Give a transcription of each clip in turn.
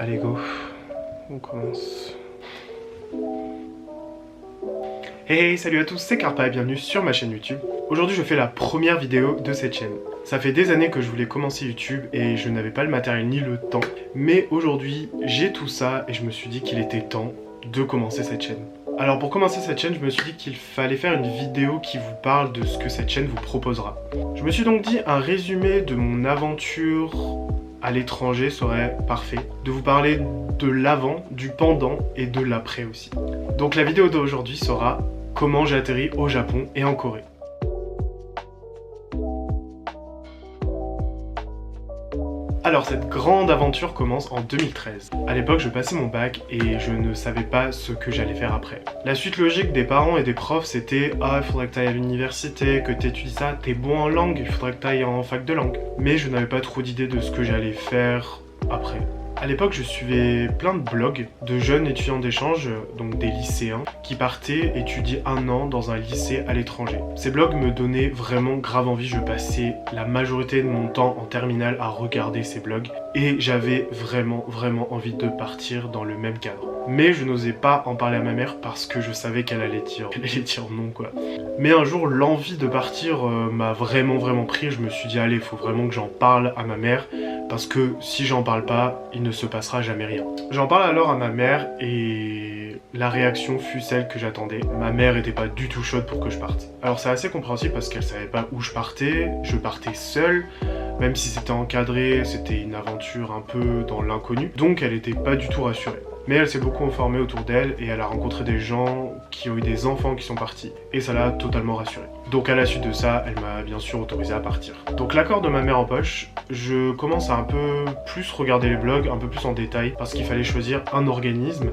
Allez go, on commence. Hey, salut à tous, c'est Carpa et bienvenue sur ma chaîne YouTube. Aujourd'hui je fais la première vidéo de cette chaîne. Ça fait des années que je voulais commencer YouTube et je n'avais pas le matériel ni le temps. Mais aujourd'hui j'ai tout ça et je me suis dit qu'il était temps de commencer cette chaîne. Alors pour commencer cette chaîne, je me suis dit qu'il fallait faire une vidéo qui vous parle de ce que cette chaîne vous proposera. Je me suis donc dit un résumé de mon aventure à l'étranger serait parfait. De vous parler de l'avant, du pendant et de l'après aussi. Donc la vidéo d'aujourd'hui sera comment j'ai atterri au Japon et en Corée. Alors cette grande aventure commence en 2013. À l'époque je passais mon bac et je ne savais pas ce que j'allais faire après. La suite logique des parents et des profs c'était « Ah il faudrait que tu ailles à l'université, que tu étudies ça, t'es bon en langue, il faudrait que tu ailles en fac de langue ». Mais je n'avais pas trop d'idée de ce que j'allais faire après. À l'époque, je suivais plein de blogs de jeunes étudiants d'échange, donc des lycéens, qui partaient étudier un an dans un lycée à l'étranger. Ces blogs me donnaient vraiment grave envie, je passais la majorité de mon temps en terminale à regarder ces blogs et j'avais vraiment envie de partir dans le même cadre. Mais je n'osais pas en parler à ma mère parce que je savais qu'elle allait dire non quoi. Mais un jour, l'envie de partir m'a vraiment pris, je me suis dit allez, il faut vraiment que j'en parle à ma mère. Parce que si j'en parle pas, il ne se passera jamais rien. J'en parle alors à ma mère et la réaction fut celle que j'attendais. Ma mère était pas du tout chaude pour que je parte. Alors c'est assez compréhensible parce qu'elle savait pas où je partais seul. Même si c'était encadré, c'était une aventure un peu dans l'inconnu. Donc elle était pas du tout rassurée. Mais elle s'est beaucoup informée autour d'elle et elle a rencontré des gens qui ont eu des enfants qui sont partis. Et ça l'a totalement rassurée. Donc à la suite de ça, elle m'a bien sûr autorisé à partir. Donc l'accord de ma mère en poche, je commence à un peu plus regarder les blogs, un peu plus en détail, parce qu'il fallait choisir un organisme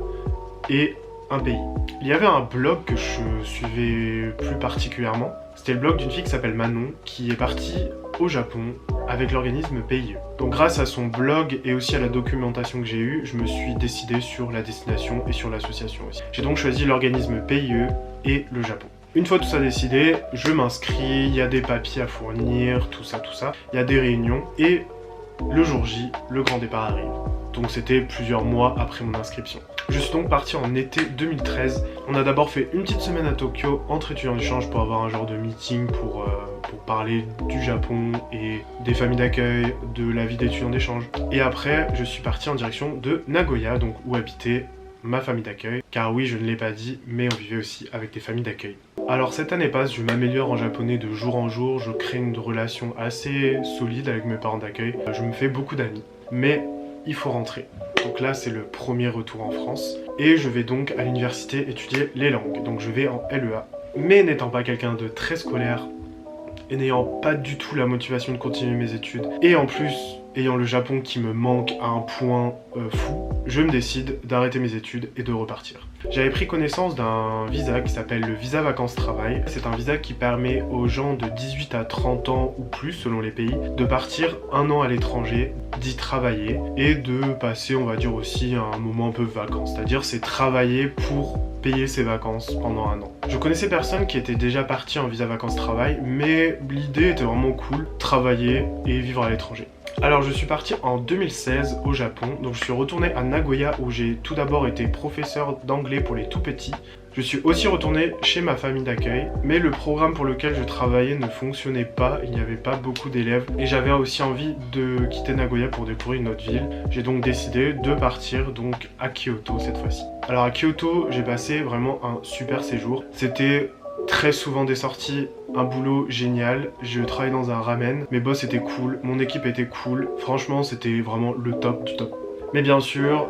et un pays. Il y avait un blog que je suivais plus particulièrement. C'était le blog d'une fille qui s'appelle Manon, qui est partie au Japon avec l'organisme PIE. Donc grâce à son blog et aussi à la documentation que j'ai eue, je me suis décidé sur la destination et sur l'association aussi. J'ai donc choisi l'organisme PIE et le Japon. Une fois tout ça décidé, je m'inscris, il y a des papiers à fournir, tout ça. Il y a des réunions et le jour J, le grand départ arrive. Donc c'était plusieurs mois après mon inscription. Je suis donc parti en été 2013. On a d'abord fait une petite semaine à Tokyo entre étudiants d'échange pour avoir un genre de meeting pour parler du Japon et des familles d'accueil, de la vie d'étudiants d'échange. Et après, je suis parti en direction de Nagoya, donc où habitait ma famille d'accueil. Car oui, je ne l'ai pas dit, mais on vivait aussi avec des familles d'accueil. Alors cette année passe, je m'améliore en japonais de jour en jour, je crée une relation assez solide avec mes parents d'accueil. Je me fais beaucoup d'amis. Mais il faut rentrer. Donc là, c'est le premier retour en France. Et je vais donc à l'université étudier les langues. Donc je vais en LEA. Mais n'étant pas quelqu'un de très scolaire, et n'ayant pas du tout la motivation de continuer mes études, et en plus ayant le Japon qui me manque à un point fou, je me décide d'arrêter mes études et de repartir. J'avais pris connaissance d'un visa qui s'appelle le visa vacances-travail. C'est un visa qui permet aux gens de 18 à 30 ans ou plus, selon les pays, de partir un an à l'étranger, d'y travailler et de passer, on va dire aussi, un moment un peu vacances. C'est-à-dire c'est travailler pour payer ses vacances pendant un an. Je connaissais personne qui était déjà parti en visa vacances-travail, mais l'idée était vraiment cool, travailler et vivre à l'étranger. Alors je suis parti en 2016 au Japon, donc je suis retourné à Nagoya où j'ai tout d'abord été professeur d'anglais pour les tout petits. Je suis aussi retourné chez ma famille d'accueil, mais le programme pour lequel je travaillais ne fonctionnait pas, il n'y avait pas beaucoup d'élèves et j'avais aussi envie de quitter Nagoya pour découvrir une autre ville. J'ai donc décidé de partir donc à Kyoto cette fois-ci. Alors à Kyoto, j'ai passé vraiment un super séjour. C'était très souvent des sorties, un boulot génial, je travaillais dans un ramen, mes boss étaient cool, mon équipe était cool, franchement c'était vraiment le top du top. Mais bien sûr,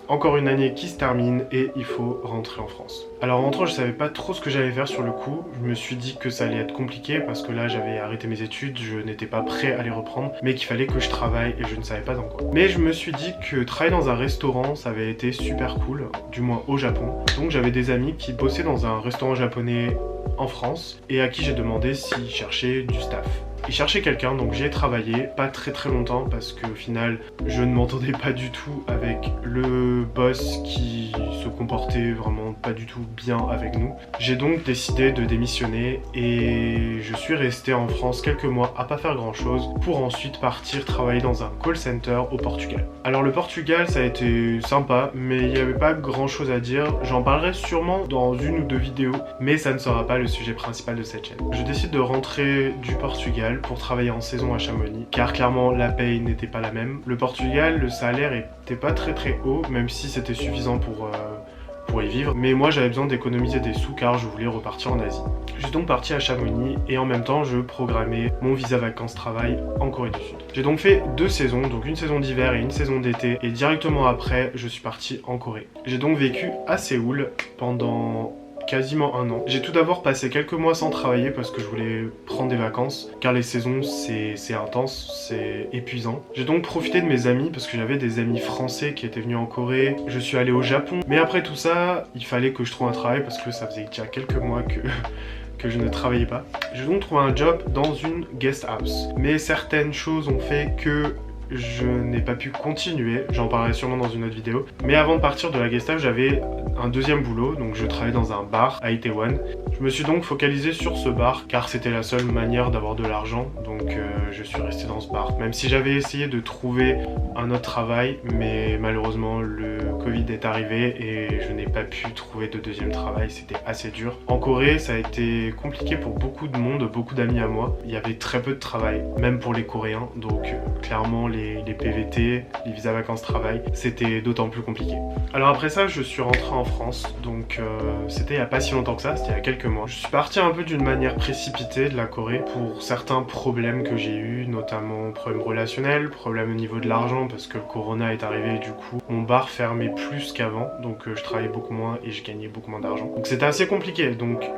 encore une année qui se termine et il faut rentrer en France. Alors en rentrant, je savais pas trop ce que j'allais faire sur le coup, je me suis dit que ça allait être compliqué parce que là j'avais arrêté mes études, je n'étais pas prêt à les reprendre, mais qu'il fallait que je travaille et je ne savais pas dans quoi. Mais je me suis dit que travailler dans un restaurant, ça avait été super cool, du moins au Japon. Donc j'avais des amis qui bossaient dans un restaurant japonais en France et à qui j'ai demandé s'ils cherchaient du staff. Ils cherchaient quelqu'un, donc j'ai travaillé, pas très longtemps parce qu'au final je ne m'entendais pas du tout avec le boss qui se comportait vraiment pas du tout bien avec nous. J'ai donc décidé de démissionner et je suis resté en France quelques mois à pas faire grand chose pour ensuite partir travailler dans un call center au Portugal. Alors le Portugal ça a été sympa mais il n'y avait pas grand chose à dire, j'en parlerai sûrement dans une ou deux vidéos mais ça ne sera pas le sujet principal de cette chaîne. Je décide de rentrer du Portugal pour travailler en saison à Chamonix car clairement la paye n'était pas la même. Le Portugal, le salaire était pas très haut même si c'était suffisant pour y vivre, mais moi j'avais besoin d'économiser des sous car je voulais repartir en Asie. Je suis donc parti à Chamonix et en même temps je programmais mon visa vacances-travail en Corée du Sud. J'ai donc fait 2 saisons, donc une saison d'hiver et une saison d'été, et directement après je suis parti en Corée. J'ai donc vécu à Séoul pendant quasiment 1 an. J'ai tout d'abord passé quelques mois sans travailler parce que je voulais prendre des vacances car les saisons c'est intense, c'est épuisant. J'ai donc profité de mes amis parce que j'avais des amis français qui étaient venus en Corée. Je suis allé au Japon, mais après tout ça, il fallait que je trouve un travail parce que ça faisait déjà quelques mois que je ne travaillais pas. J'ai donc trouvé un job dans une guest house. Mais certaines choses ont fait que je n'ai pas pu continuer, j'en parlerai sûrement dans une autre vidéo. Mais avant de partir de la guest house, j'avais un deuxième boulot, donc je travaillais dans un bar à Itaewon. Je me suis donc focalisé sur ce bar car c'était la seule manière d'avoir de l'argent, donc je suis resté dans ce bar. Même si j'avais essayé de trouver un autre travail, mais malheureusement le Covid est arrivé et je n'ai pas pu trouver de deuxième travail, c'était assez dur. En Corée, ça a été compliqué pour beaucoup de monde, beaucoup d'amis à moi. Il y avait très peu de travail, même pour les Coréens, donc clairement les PVT, les visas vacances-travail, c'était d'autant plus compliqué. Alors après ça, je suis rentré en France, donc c'était il n'y a pas si longtemps que ça, c'était il y a quelques mois. Je suis parti un peu d'une manière précipitée de la Corée pour certains problèmes que j'ai eu, notamment problèmes relationnels, problèmes au niveau de l'argent parce que le corona est arrivé et du coup mon bar fermait plus qu'avant, donc je travaillais beaucoup moins et je gagnais beaucoup moins d'argent. Donc c'était assez compliqué, donc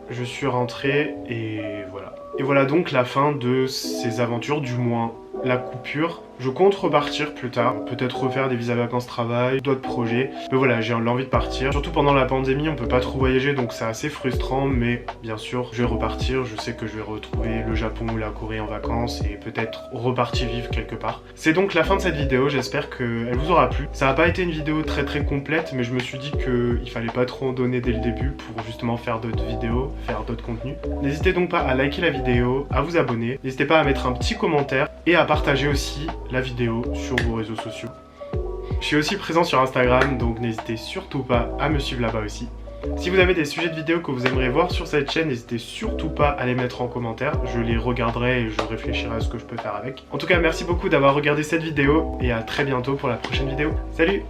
je suis rentré et voilà. Et voilà donc la fin de ces aventures, du moins la coupure. Je compte repartir plus tard, peut-être refaire des visas vacances-travail, d'autres projets. Mais voilà, j'ai l'envie de partir. Surtout pendant la pandémie, on peut pas trop voyager, donc c'est assez frustrant. Mais bien sûr, je vais repartir. Je sais que je vais retrouver le Japon ou la Corée en vacances et peut-être repartir vivre quelque part. C'est donc la fin de cette vidéo, j'espère qu'elle vous aura plu. Ça n'a pas été une vidéo très complète, mais je me suis dit qu'il fallait pas trop en donner dès le début pour justement faire d'autres vidéos, faire d'autres contenus. N'hésitez donc pas à liker la vidéo, à vous abonner. N'hésitez pas à mettre un petit commentaire et à partager aussi la vidéo sur vos réseaux sociaux. Je suis aussi présent sur Instagram, donc n'hésitez surtout pas à me suivre là-bas aussi. Si vous avez des sujets de vidéos que vous aimeriez voir sur cette chaîne, n'hésitez surtout pas à les mettre en commentaire. Je les regarderai et je réfléchirai à ce que je peux faire avec. En tout cas, merci beaucoup d'avoir regardé cette vidéo et à très bientôt pour la prochaine vidéo. Salut!